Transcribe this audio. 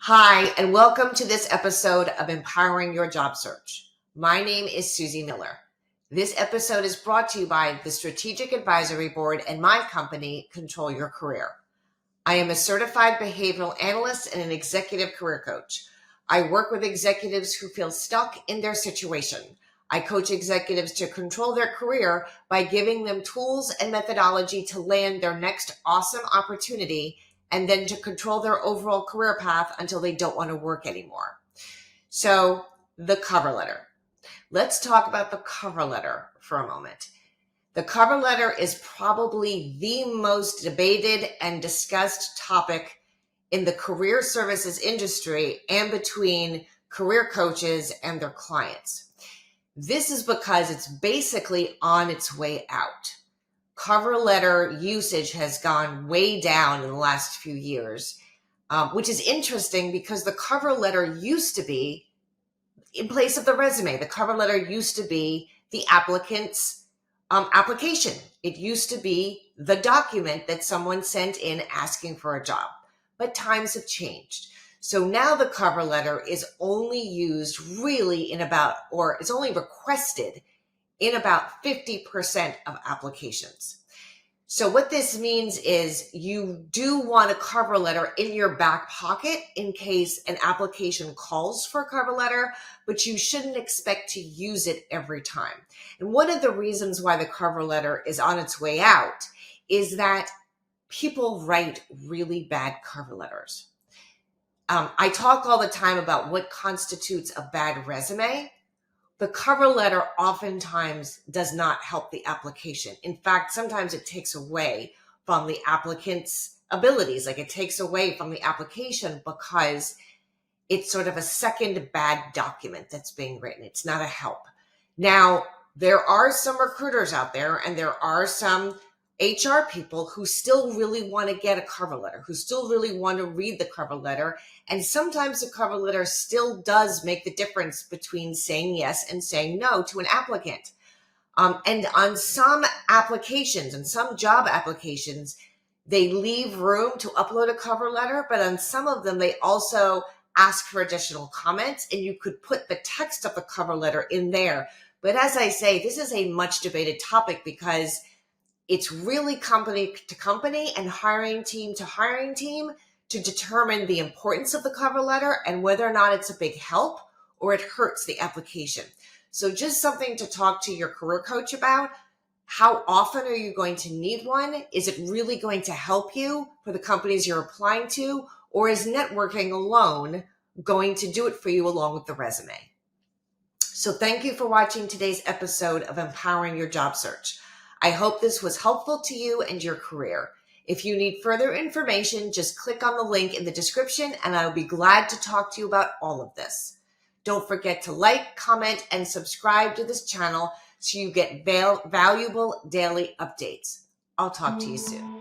Hi, and welcome to this episode of Empowering Your Job Search. My name is Soozy Miller. This episode is brought to you by the Strategic Advisory Board and my company, Control Your Career. I am a certified behavioral analyst and an executive career coach. I work with executives who feel stuck in their situation. I coach executives to control their career by giving them tools and methodology to land their next awesome opportunity and then to control their overall career path until they don't want to work anymore. So, the cover letter. Let's talk about the cover letter for a moment. The cover letter is probably the most debated and discussed topic in the career services industry and between career coaches and their clients. This is because it's basically on its way out. Cover letter usage has gone way down in the last few years, which is interesting because the cover letter used to be in place of the resume. The cover letter used to be the applicant's application. It used to be the document that someone sent in asking for a job, but times have changed. So now the cover letter is only used really it's only requested in about 50% of applications. So what this means is you do want a cover letter in your back pocket in case an application calls for a cover letter, but you shouldn't expect to use it every time. And one of the reasons why the cover letter is on its way out is that people write really bad cover letters. I talk all the time about what constitutes a bad resume. The cover letter oftentimes does not help the application. In fact, sometimes it takes away from the applicant's abilities. Like it takes away from the application because it's sort of a second bad document that's being written. It's not a help. Now, there are some recruiters out there and there are some HR people who still really want to get a cover letter, who still really want to read the cover letter. And sometimes the cover letter still does make the difference between saying yes and saying no to an applicant. And on some applications and some job applications, they leave room to upload a cover letter, but on some of them, they also ask for additional comments and you could put the text of the cover letter in there. But as I say, this is a much debated topic because it's really company to company and hiring team to hiring team to determine the importance of the cover letter and whether or not it's a big help or it hurts the application. So just something to talk to your career coach about. How often are you going to need one? Is it really going to help you for the companies you're applying to? Or is networking alone going to do it for you along with the resume? So thank you for watching today's episode of Empowering Your Job Search. I hope this was helpful to you and your career. If you need further information, just click on the link in the description and I'll be glad to talk to you about all of this. Don't forget to like, comment, and subscribe to this channel so you get valuable daily updates. I'll talk to you soon.